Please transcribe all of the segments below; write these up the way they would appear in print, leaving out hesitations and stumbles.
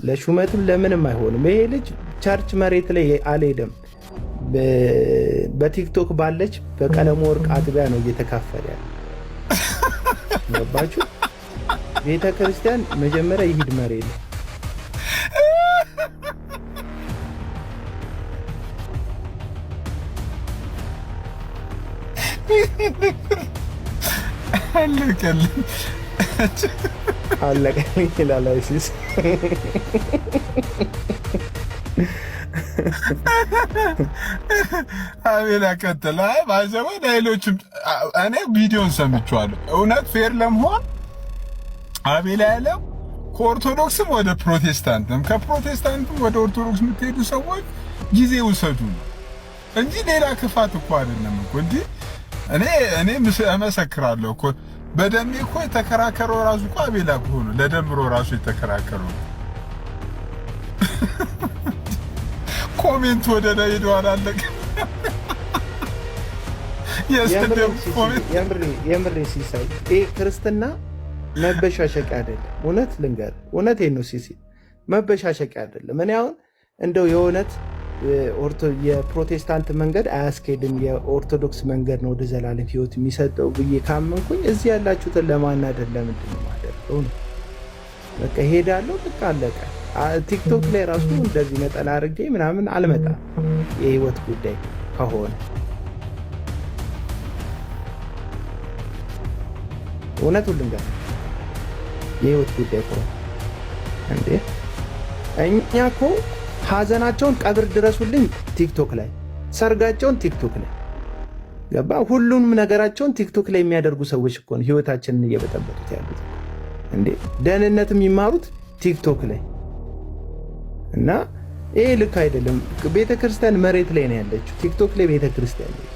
ለሹመትም ለምንም አይሆንም። ይሄ ልጅ ቸርች መሬት ላይ አልሄደም። በቲክቶክ ባለች በቀለም ወርቅ አጥቢያ ነው እየተካፈለ ያለ። ገባችሁ? ቤተ ክርስቲያን መጀመሪያ ይሂድ መሬት ላይ አለቀልኝ ይላል አይሲስ። አቤል ያቀጥላ ባይዘው ሌሎችም እኔ ቪዲዮን ሰምቼዋለሁ። እውነት ፌር ለመሆን አቤል ያለው ከኦርቶዶክስም ወደ ፕሮቴስታንትም ከፕሮቴስታንትም ወደ ኦርቶዶክስ የምትሄዱ ሰዎች ጊዜ ውሰዱ እንጂ ሌላ ክፋት እኮ አይደለም እኮ እንጂ እኔ እመሰክራለሁ እኮ በደሜ እኮ የተከራከረው ራሱ እኮ አቤላ እኮ ነው። ለደምሮ ራሱ የተከራከረው ኮሜንት ወደ ላይ ሄዷል። አለቀ። የምሬ ሲሳይ ክርስትና መበሻሸቂያ አይደለም። እውነት ልንገር፣ እውነቴን ነው ሲሲ፣ መበሻሸቂያ አይደለም። እኔ አሁን እንደው የእውነት የፕሮቴስታንት መንገድ አያስኬድም የኦርቶዶክስ መንገድ ነው ወደ ዘላለም ሕይወት የሚሰጠው ብዬ ካመንኩኝ እዚህ ያላችሁትን ለማናደድ ለምንድን ነው የማደርገው? በቃ ሄዳለሁ፣ በቃ አለቀ። ቲክቶክ ላይ ራሱ እንደዚህ ነጠላ አድርጌ ምናምን አልመጣም። የህይወት ጉዳይ ከሆነ እውነቱን ልንገር፣ የህይወት ጉዳይ ከሆነ እንዴ እኛ እኮ ሀዘናቸውን ቀብር ድረሱልኝ ቲክቶክ ላይ፣ ሰርጋቸውን ቲክቶክ ላይ ገባ፣ ሁሉንም ነገራቸውን ቲክቶክ ላይ የሚያደርጉ ሰዎች እኮ ነው ህይወታችንን እየበጠበጡት ያሉት። እንዴ ደህንነት የሚማሩት ቲክቶክ ላይ እና ይሄ ልክ አይደለም። ቤተክርስቲያን መሬት ላይ ነው ያለችው፣ ቲክቶክ ላይ ቤተክርስቲያን ነው።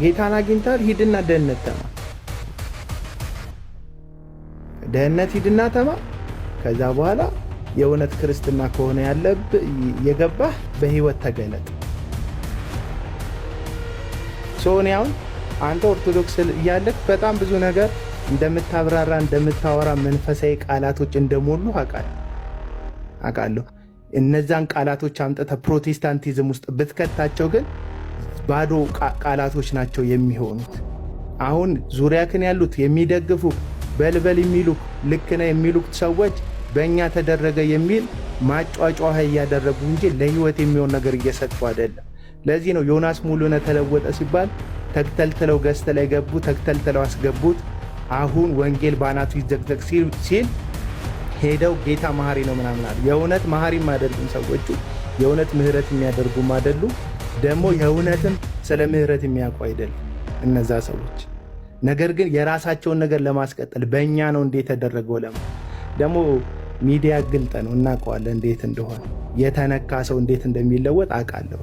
ጌታን አግኝታል፣ ሂድና ደህንነት ተማር፣ ደህንነት ሂድና ተማር። ከዛ በኋላ የእውነት ክርስትና ከሆነ የገባህ በህይወት ተገለጥ። ሶኒያውን አንተ ኦርቶዶክስ እያለህ በጣም ብዙ ነገር እንደምታብራራ እንደምታወራ መንፈሳዊ ቃላቶች እንደሞሉ አውቃለሁ። እነዛን ቃላቶች አምጥተህ ፕሮቴስታንቲዝም ውስጥ ብትከታቸው ግን ባዶ ቃላቶች ናቸው የሚሆኑት። አሁን ዙሪያክን ያሉት የሚደግፉ በልበል የሚሉ ልክ ነህ የሚሉት ሰዎች በእኛ ተደረገ የሚል ማጫጫህ እያደረጉ እንጂ ለህይወት የሚሆን ነገር እየሰጡ አይደለም። ለዚህ ነው ዮናስ ሙሉነህ ተለወጠ ሲባል ተክተልትለው ገዝተ ላይ ገቡ፣ ተክተልትለው አስገቡት። አሁን ወንጌል ባናቱ ይዘግዘግ ሲል ሄደው ጌታ መሐሪ ነው ምናምን አሉ። የእውነት መሐሪም አይደሉም ሰዎቹ፣ የእውነት ምህረት የሚያደርጉም አይደሉ። ደግሞ የእውነትም ስለ ምህረት የሚያውቁ አይደሉም እነዛ ሰዎች። ነገር ግን የራሳቸውን ነገር ለማስቀጠል በእኛ ነው እንዴት ተደረገው ደግሞ ሚዲያ ግልጥ ነው፣ እናውቀዋለን እንዴት እንደሆነ። የተነካ ሰው እንዴት እንደሚለወጥ አውቃለሁ፣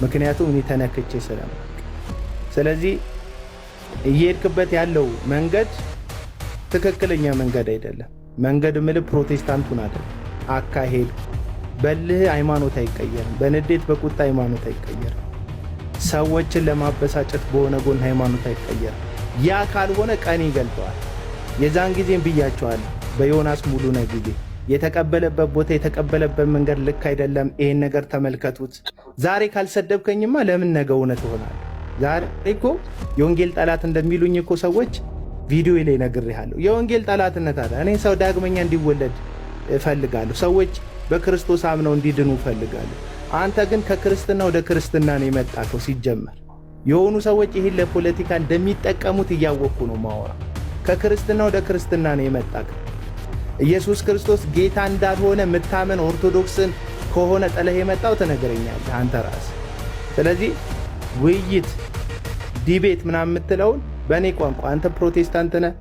ምክንያቱም እኔ ተነክቼ ስለማውቅ። ስለዚህ እየሄድክበት ያለው መንገድ ትክክለኛ መንገድ አይደለም። መንገድ ምል ፕሮቴስታንቱን አይደለም። አካሄዱ በልህ ሃይማኖት አይቀየርም፣ በንዴት በቁጣ ሃይማኖት አይቀየርም፣ ሰዎችን ለማበሳጨት በሆነ ጎን ሃይማኖት አይቀየርም። ያ ካልሆነ ቀን ይገልጠዋል። የዛን ጊዜም ብያቸዋለሁ በዮናስ ሙሉነህ ጊዜ የተቀበለበት ቦታ የተቀበለበት መንገድ ልክ አይደለም። ይሄን ነገር ተመልከቱት። ዛሬ ካልሰደብከኝማ ለምን ነገ እውነት ይሆናል? ዛሬ እኮ የወንጌል ጠላት እንደሚሉኝ እኮ ሰዎች ቪዲዮ ላይ ነግሬሃለሁ። የወንጌል ጠላትነት አለ። እኔ ሰው ዳግመኛ እንዲወለድ እፈልጋለሁ። ሰዎች በክርስቶስ አምነው እንዲድኑ እፈልጋለሁ። አንተ ግን ከክርስትና ወደ ክርስትና ነው የመጣከው። ሲጀመር የሆኑ ሰዎች ይህን ለፖለቲካ እንደሚጠቀሙት እያወቅኩ ነው ማወራ። ከክርስትና ወደ ክርስትና ነው የመጣከው። ኢየሱስ ክርስቶስ ጌታ እንዳልሆነ የምታመን ኦርቶዶክስን ከሆነ ጥለህ የመጣው ትነግረኛለህ አንተ ራስህ። ስለዚህ ውይይት ዲቤት ምናምን የምትለውን በእኔ ቋንቋ አንተ ፕሮቴስታንት ነህ፣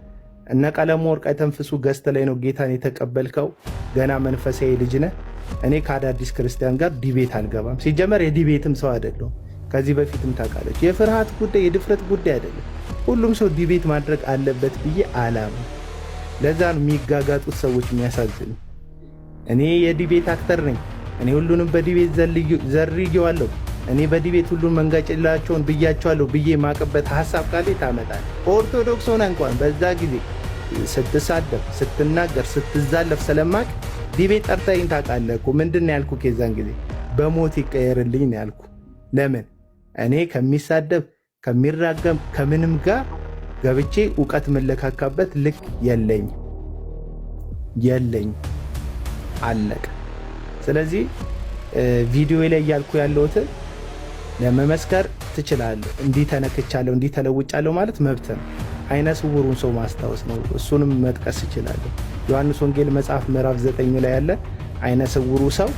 እነ ቀለሙ ወርቅ አይተንፍሱ ገዝተ ላይ ነው ጌታን የተቀበልከው፣ ገና መንፈሳዊ ልጅ ነህ። እኔ ከአዳዲስ ክርስቲያን ጋር ዲቤት አልገባም። ሲጀመር የዲቤትም ሰው አይደለሁም። ከዚህ በፊትም ታውቃለች። የፍርሃት ጉዳይ የድፍረት ጉዳይ አይደለም። ሁሉም ሰው ዲቤት ማድረግ አለበት ብዬ አላምንም። ለዛ ነው የሚጋጋጡት ሰዎች የሚያሳዝኑ። እኔ የዲቤት አክተር ነኝ። እኔ ሁሉንም በዲቤት ዘርጌዋለሁ። እኔ በዲቤት ሁሉን መንጋጭላቸውን ብያቸዋለሁ ብዬ ማቀበት ሐሳብ ካለ ታመጣል። ኦርቶዶክስ ሆነ እንኳን በዛ ጊዜ ስትሳደብ፣ ስትናገር፣ ስትዛለፍ ስለማቅ ዲቤት ጠርተኸኝ ታውቃለህ እኮ። ምንድን ነው ያልኩህ? የዛን ጊዜ በሞት ይቀየርልኝ ነው ያልኩህ። ለምን እኔ ከሚሳደብ ከሚራገም ከምንም ጋር ገብቼ እውቀት መለካካበት ልክ የለኝ አለቀ። ስለዚህ ቪዲዮ ላይ እያልኩ ያለሁት ለመመስከር ትችላለህ። እንዲህ ተነክቻለሁ እንዲህ ተለውጫለሁ ማለት መብት ነው። አይነ ስውሩን ሰው ማስታወስ ነው። እሱንም መጥቀስ እችላለሁ። ዮሐንስ ወንጌል መጽሐፍ ምዕራፍ 9 ላይ ያለ አይነ ስውሩ ሰው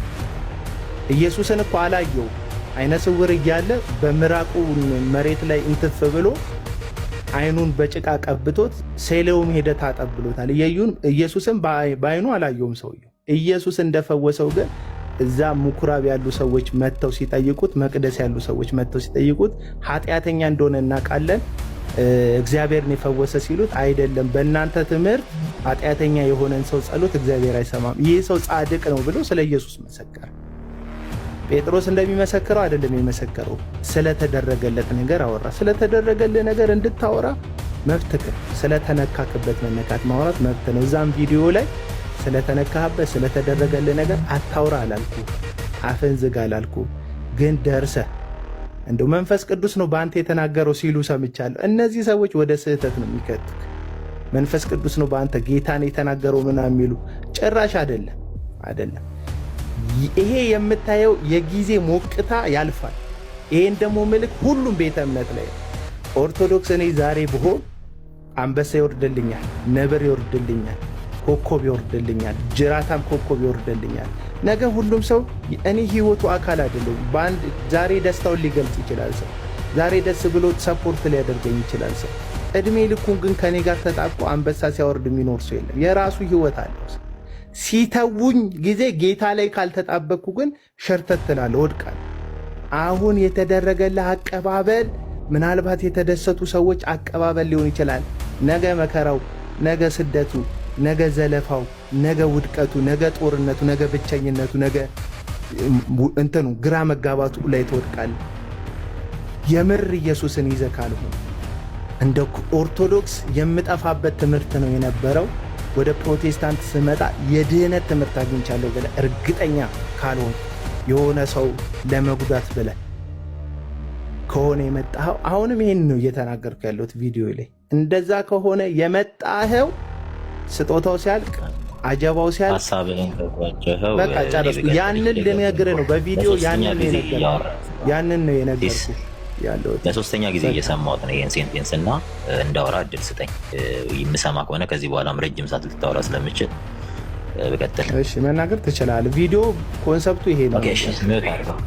ኢየሱስን እኮ አላየው። አይነ ስውር እያለ በምራቁ መሬት ላይ እንትፍ ብሎ አይኑን በጭቃ ቀብቶት ሴሌውም ሄደ ታጠብሎታል። ኢየሱስን በአይኑ አላየውም ሰውየው። ኢየሱስ እንደፈወሰው ግን እዛ ምኩራብ ያሉ ሰዎች መጥተው ሲጠይቁት፣ መቅደስ ያሉ ሰዎች መጥተው ሲጠይቁት ኃጢአተኛ እንደሆነ እናውቃለን እግዚአብሔርን የፈወሰ ሲሉት፣ አይደለም በእናንተ ትምህርት ኃጢአተኛ የሆነን ሰው ጸሎት እግዚአብሔር አይሰማም፣ ይህ ሰው ጻድቅ ነው ብሎ ስለ ኢየሱስ መሰከረ። ጴጥሮስ እንደሚመሰክረው አይደለም የመሰከረው፣ ስለተደረገለት ነገር አወራ። ስለተደረገለት ነገር እንድታወራ መብትህ፣ ስለተነካክበት መነካት ማውራት መብት ነው። እዛም ቪዲዮ ላይ ስለተነካህበት ስለተደረገለት ነገር አታውራ አላልኩ፣ አፍን ዝጋ አላልኩ። ግን ደርሰህ እንደው መንፈስ ቅዱስ ነው በአንተ የተናገረው ሲሉ ሰምቻለሁ። እነዚህ ሰዎች ወደ ስህተት ነው የሚከቱት። መንፈስ ቅዱስ ነው በአንተ ጌታን የተናገረው ምናምን የሚሉ ጭራሽ አይደለም። ይሄ የምታየው የጊዜ ሞቅታ ያልፋል። ይሄን ደግሞ ምልክ ሁሉም ቤተ እምነት ላይ ኦርቶዶክስ እኔ ዛሬ ብሆን አንበሳ ይወርድልኛል፣ ነብር ይወርድልኛል፣ ኮከብ ይወርድልኛል፣ ጅራታም ኮከብ ይወርድልኛል። ነገ ሁሉም ሰው እኔ ህይወቱ አካል አይደለም። በአንድ ዛሬ ደስታውን ሊገልጽ ይችላል ሰው። ዛሬ ደስ ብሎት ሰፖርት ሊያደርገኝ ይችላል ሰው። እድሜ ልኩን ግን ከኔ ጋር ተጣብቆ አንበሳ ሲያወርድ የሚኖር ሰው የለም። የራሱ ህይወት አለው። ሲተውኝ ጊዜ ጌታ ላይ ካልተጣበቅኩ ግን ሸርተት ትላለህ፣ ወድቃለሁ። አሁን የተደረገልህ አቀባበል ምናልባት የተደሰቱ ሰዎች አቀባበል ሊሆን ይችላል። ነገ መከራው፣ ነገ ስደቱ፣ ነገ ዘለፋው፣ ነገ ውድቀቱ፣ ነገ ጦርነቱ፣ ነገ ብቸኝነቱ፣ ነገ እንትኑ ግራ መጋባቱ ላይ ትወድቃለህ። የምር ኢየሱስን ይዘህ ካልሆነ እንደ ኦርቶዶክስ የምጠፋበት ትምህርት ነው የነበረው። ወደ ፕሮቴስታንት ስመጣ የድህነት ትምህርት አግኝቻለሁ ብለህ እርግጠኛ ካልሆን የሆነ ሰው ለመጉዳት ብለህ ከሆነ የመጣኸው፣ አሁንም ይሄን ነው እየተናገርኩ ያለሁት ቪዲዮ ላይ። እንደዛ ከሆነ የመጣኸው ስጦታው ሲያልቅ አጀባው ሲያልቅ በቃ ጨረስኩ። ያንን ልነግርህ ነው በቪዲዮ ያንን ነው የነገርኩህ ያለሁት። ለሶስተኛ ጊዜ እየሰማሁት ነው ይህን ሴንቴንስ እና እንዳወራ እድል ስጠኝ። የምሰማ ከሆነ ከዚህ በኋላም ረጅም ሰዓት ልታወራ ስለምችል ብቀጥል። እሺ መናገር ትችላለህ። ቪዲዮ ኮንሰፕቱ ይሄ ነው።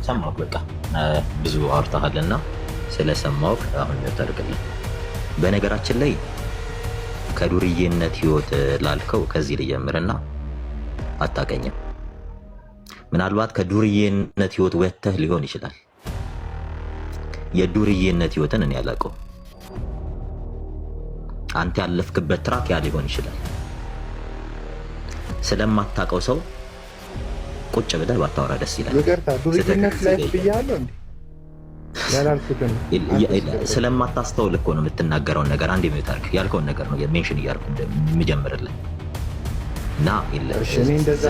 ሰማሁህ፣ በቃ ብዙ አውርተሃልና ስለሰማሁህ አሁን ታደርግልኝ። በነገራችን ላይ ከዱርዬነት ህይወት ላልከው ከዚህ ልጀምርና አታቀኝም። ምናልባት ከዱርዬነት ህይወት ወጥተህ ሊሆን ይችላል። የዱርዬነት ህይወትን እኔ ያላቀው አንተ ያለፍክበት ትራክ ያ ሊሆን ይችላል። ስለማታቀው ሰው ቁጭ ብለህ ባታወራ ደስ ይላል። ይቅርታ ዱርዬነት ላይ ብያለሁ እንዴ? ያላልኩትን ስለማታስተውል እኮ ነው የምትናገረውን ነገር አንዴ የሚታርክ ያልከውን ነገር ነው ሜንሽን እያልኩ እንደምጀምርልህ እና እኔ እንደዛ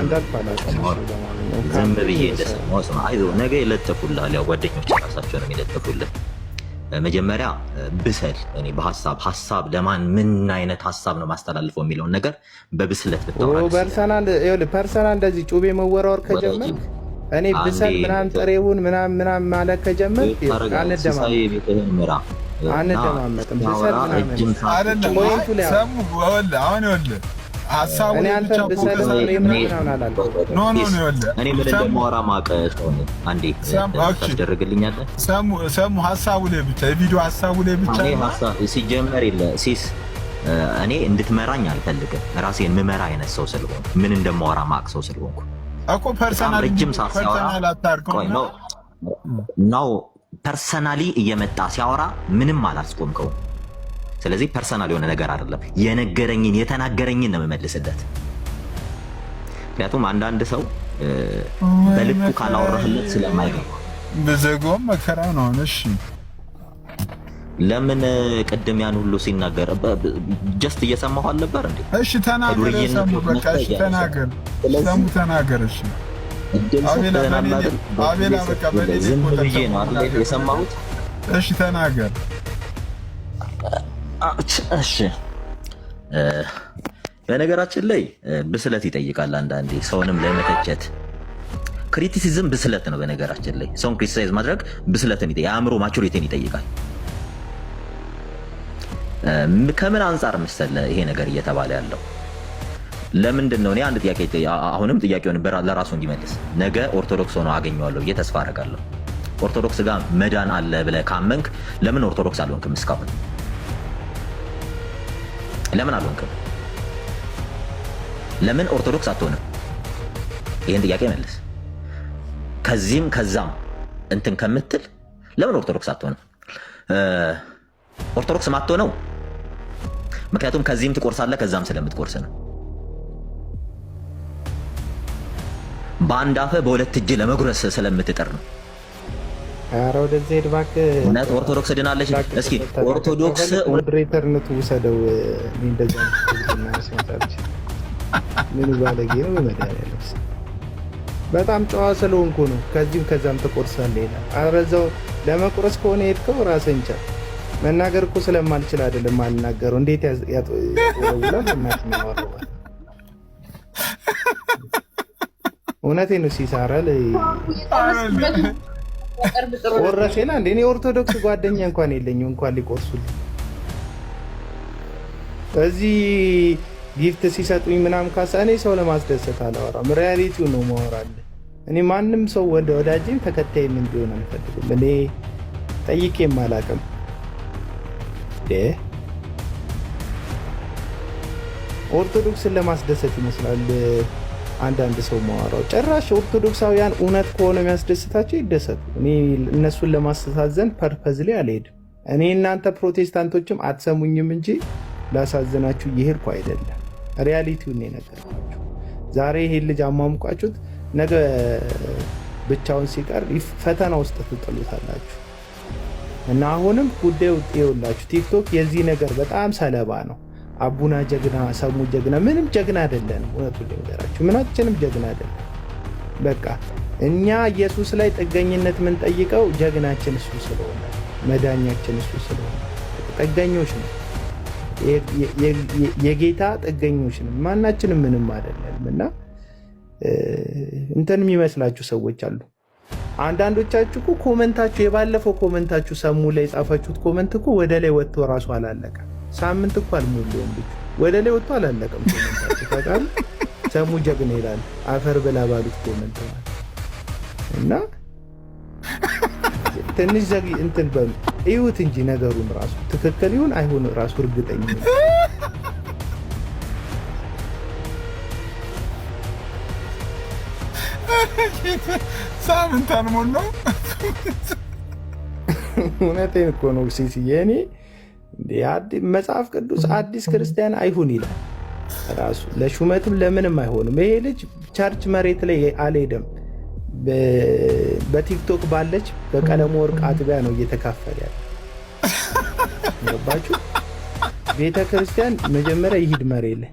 ዝም ብዬ እንደሰማሁ ስማ፣ አይዞህ ነገ ይለጥፉልሃል። ያው ጓደኞች ራሳቸው ነው የሚለጥፉልህ። መጀመሪያ ብሰል እኔ ሀሳብ ለማን ምን አይነት ሀሳብ ነው ማስተላልፈው የሚለውን ነገር በብስለት ብታወራ ፐርሰናል እንደዚህ ጩቤ መወራወር ከጀመር እኔ ብሰል ምናምን ጥሬውን ምናምን ማለት ከጀመር አንደማመጥም። ብሰል ምናምን ሀሳቡን ሲጀመር የለ ሲስ እኔ እንድትመራኝ አልፈልግም። ራሴን ምመራ አይነት ሰው ስለሆንኩ ምን እንደማወራ ማቅ ሰው ስለሆንኩ እኮ ፐርሰናል ነው። ፐርሰናሊ እየመጣ ሲያወራ ምንም አላስቆምከውም። ስለዚህ ፐርሰናል የሆነ ነገር አይደለም። የነገረኝን የተናገረኝን ነው የምመልስለት። ምክንያቱም አንዳንድ ሰው በልኩ ካላወራህለት ስለማይገባ በዘጎም መከራ ነው። እሺ ለምን ቅድም ያን ሁሉ ሲናገር ጀስት እየሰማሁ አልነበር እንዴ? እሺ ተናገር፣ ሰሙ በቃ እሺ ተናገር፣ ሰሙ ተናገር። እሺ አቤላ በቃ ዝም ብዬ ነው አይደል የሰማሁት? እሺ ተናገር። እሺ በነገራችን ላይ ብስለት ይጠይቃል አንዳንዴ ሰውንም ለመተቸት። ክሪቲሲዝም ብስለት ነው። በነገራችን ላይ ሰውን ክሪቲሳይዝ ማድረግ ብስለትን ይጠይቃል፣ የአእምሮ ማቹሪቲን ይጠይቃል። ከምን አንጻር መሰለህ ይሄ ነገር እየተባለ ያለው? ለምንድን ነው? እኔ አንድ ጥያቄ አሁንም ጥያቄውን ለራሱ እንዲመልስ ነገ ኦርቶዶክስ ሆኖ አገኘዋለሁ ብዬ ተስፋ አደርጋለሁ። ኦርቶዶክስ ጋር መዳን አለ ብለህ ካመንክ ለምን ኦርቶዶክስ አልሆንክም? እስካሁን ለምን አልሆንክም? ለምን ኦርቶዶክስ አትሆንም? ይህን ጥያቄ መልስ። ከዚህም ከዛም እንትን ከምትል ለምን ኦርቶዶክስ አትሆንም? ኦርቶዶክስ ማትሆነው ምክንያቱም ከዚህም ትቆርሳለህ ከዛም ስለምትቆርስ ነው። በአንድ አፍህ በሁለት እጅ ለመጉረስ ስለምትጥር ነው። ኧረ ወደዚህ ሄድ እባክህ። እውነት ኦርቶዶክስ ድናለች? እስኪ ኦርቶዶክስ ሞዴሬተርነቱ ውሰደው። እንደዛ ምን ባለጌ ነው በመድኃኒዓለም። በጣም ጨዋ ስለሆንኩ ነው። ከዚህም ከዛም ትቆርሳለህ ይላል። ኧረ እዛው ለመቁረስ ከሆነ ሄድከው ራስህን ቻል። መናገር እኮ ስለማልችል አይደለም አልናገረው። እንዴት ያጠውላል? እናት ነው። እውነቴን ነው። ሲሳራ ቆረሴና እንደ እኔ ኦርቶዶክስ ጓደኛ እንኳን የለኝም እንኳን ሊቆርሱልኝ። እዚህ ጊፍት ሲሰጡኝ ምናምን ካሳ እኔ ሰው ለማስደሰት አላወራም። ሪያሊቲው ነው ማወራለህ። እኔ ማንም ሰው ወዳጅም ተከታይም እንዲሆን አልፈልግም። እኔ ጠይቄም አላውቅም። ኦርቶዶክስን ለማስደሰት ይመስላል አንዳንድ ሰው ማወራው። ጭራሽ ኦርቶዶክሳውያን እውነት ከሆነ የሚያስደስታቸው ይደሰቱ። እኔ እነሱን ለማስተሳዘን ፐርፐዝ ላይ አልሄድም። እኔ እናንተ ፕሮቴስታንቶችም አትሰሙኝም እንጂ ላሳዝናችሁ እየሄድኩ አይደለም። ሪያሊቲውን የነገርኳችሁ። ዛሬ ይሄን ልጅ አሟሙቃችሁት ነገ ብቻውን ሲቀር ፈተና ውስጥ ትጥሉታላችሁ። እና አሁንም ጉዳዩ ይኸውላችሁ፣ ቲክቶክ የዚህ ነገር በጣም ሰለባ ነው። አቡና ጀግና፣ ሰሙ ጀግና፣ ምንም ጀግና አይደለንም። እውነቱን ልንገራችሁ፣ ምናችንም ጀግና አይደለም። በቃ እኛ ኢየሱስ ላይ ጥገኝነት የምንጠይቀው ጀግናችን እሱ ስለሆነ፣ መዳኛችን እሱ ስለሆነ ጥገኞች ነው። የጌታ ጥገኞች ነው። ማናችንም ምንም አይደለንም። እና እንትን የሚመስላችሁ ሰዎች አሉ። አንዳንዶቻችሁ እኮ ኮመንታችሁ የባለፈው ኮመንታችሁ ሰሙ ላይ የጻፋችሁት ኮመንት እኮ ወደ ላይ ወጥቶ ራሱ አላለቀም። ሳምንት እኮ አልሞላውም ልጅ ወደ ላይ ወጥቶ አላለቀም ኮመንታችሁ። ታውቃለህ፣ ሰሙ ጀግና ይላል አፈር ብላ ባሉት ኮመንት ማለት እና ትንሽ ዘግ እንትን በሉ እዩት እንጂ ነገሩን ራሱ ትክክል ይሁን አይሁን ራሱ እርግጠኛ ነው። ሳምንት አልሞላው። እውነቴን እኮ ነው ሲሲዬ። እኔ መጽሐፍ ቅዱስ አዲስ ክርስቲያን አይሁን ይላል ራሱ። ለሹመትም ለምንም አይሆንም። ይሄ ልጅ ቸርች መሬት ላይ አልሄደም። በቲክቶክ ባለች በቀለሙ ወርቅ አጥቢያ ነው እየተካፈለ ያለ። ገባችሁ? ቤተ ክርስቲያን መጀመሪያ ይሂድ መሬት ላይ።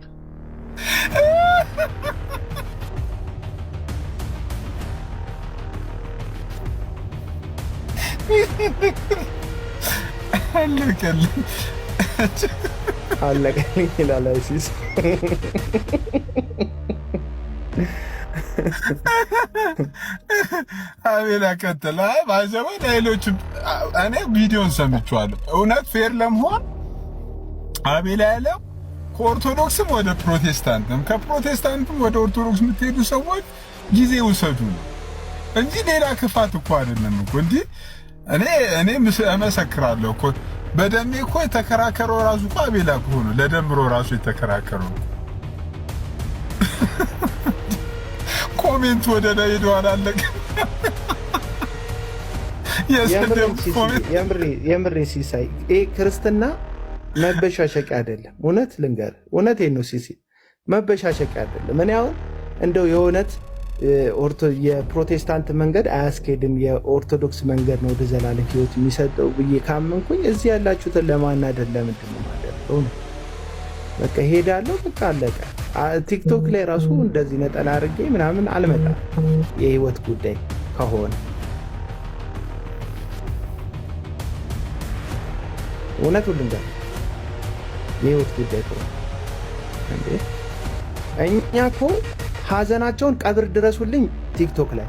አለቀልኝ ይላል አይሲስ። አቤላ ቀጥል። ባይዘው ሌሎችም እኔ ቪዲዮን ሰምቼዋለሁ። እውነት ፌር ለመሆን አቤላ ያለው ከኦርቶዶክስም ወደ ፕሮቴስታንትም ከፕሮቴስታንትም ወደ ኦርቶዶክስ የምትሄዱ ሰዎች ጊዜ ውሰዱ ነው እንጂ ሌላ ክፋት እኮ አይደለም እኮ። እንዲህ እኔ እመሰክራለሁ እኮ በደሜ እኮ የተከራከረው ራሱ እኮ አቤላ እኮ ነው። ለደምሮ ራሱ የተከራከረው ኮሜንት ወደ ላይ ሄዶ አላለቀ። የምሬ ሲሳይ ክርስትና መበሻሸቂያ አይደለም። እውነት ልንገርህ፣ እውነቴን ነው ሲሲ፣ መበሻሸቂያ አይደለም። እኔ አሁን እንደው የእውነት የፕሮቴስታንት መንገድ አያስኬድም፣ የኦርቶዶክስ መንገድ ነው ወደ ዘላለም ሕይወት የሚሰጠው ብዬ ካመንኩኝ እዚህ ያላችሁትን ለማናደድ ለምንድን ነው የማደርገው ነው። በቃ ሄዳለሁ፣ በቃ አለቀ። ቲክቶክ ላይ ራሱ እንደዚህ ነጠላ አድርጌ ምናምን አልመጣም። የህይወት ጉዳይ ከሆነ እውነቱን ልንገር፣ የህይወት ጉዳይ ከሆነ እኛ እኮ ሀዘናቸውን ቀብር ድረሱልኝ ቲክቶክ ላይ፣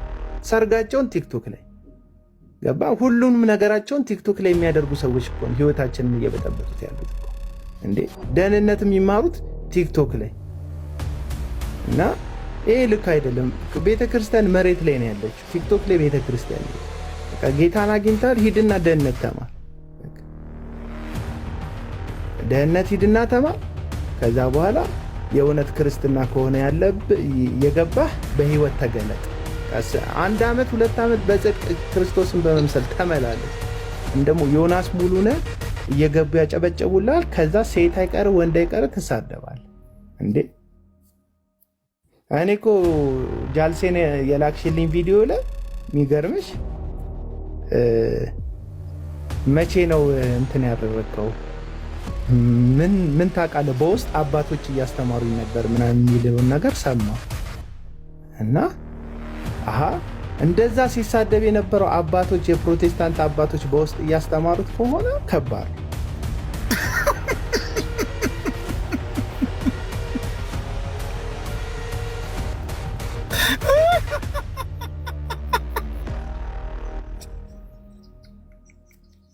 ሰርጋቸውን ቲክቶክ ላይ ገባ፣ ሁሉንም ነገራቸውን ቲክቶክ ላይ የሚያደርጉ ሰዎች እኮ ህይወታችንን እየበጠበጡት ያሉት እንዴ። ደህንነት የሚማሩት ቲክቶክ ላይ እና ይሄ ልክ አይደለም። ቤተክርስቲያን መሬት ላይ ነው ያለችው፣ ቲክቶክ ላይ ቤተክርስቲያን ነው። በቃ ጌታን አግኝታል፣ ሂድና ደህንነት ተማር። ደህንነት ሂድና ተማር። ከዛ በኋላ የእውነት ክርስትና ከሆነ የገባህ በህይወት ተገለጥ። 1 ዓመት 2 ዓመት በጽድቅ ክርስቶስን በመምሰል ተመላለስ። እንደሞ ዮናስ ሙሉነህ እየገቡ ያጨበጨቡላል። ከዛ ሴት አይቀር ወንድ አይቀር ትሳደባል እንዴ። እኔ እኮ ጃልሴን የላክሽልኝ ቪዲዮ ላይ የሚገርምሽ መቼ ነው እንትን ያደረግከው? ምን ታውቃለህ? በውስጥ አባቶች እያስተማሩኝ ነበር ምናምን የሚለውን ነገር ሰማሁ እና እንደዛ ሲሳደብ የነበረው አባቶች፣ የፕሮቴስታንት አባቶች በውስጥ እያስተማሩት ከሆነ ከባድ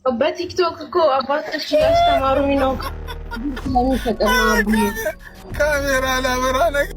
በቲክቶክ እኮ አባቶች እያስተማሩኝ ነው። ካሜራ ላበራ ነገር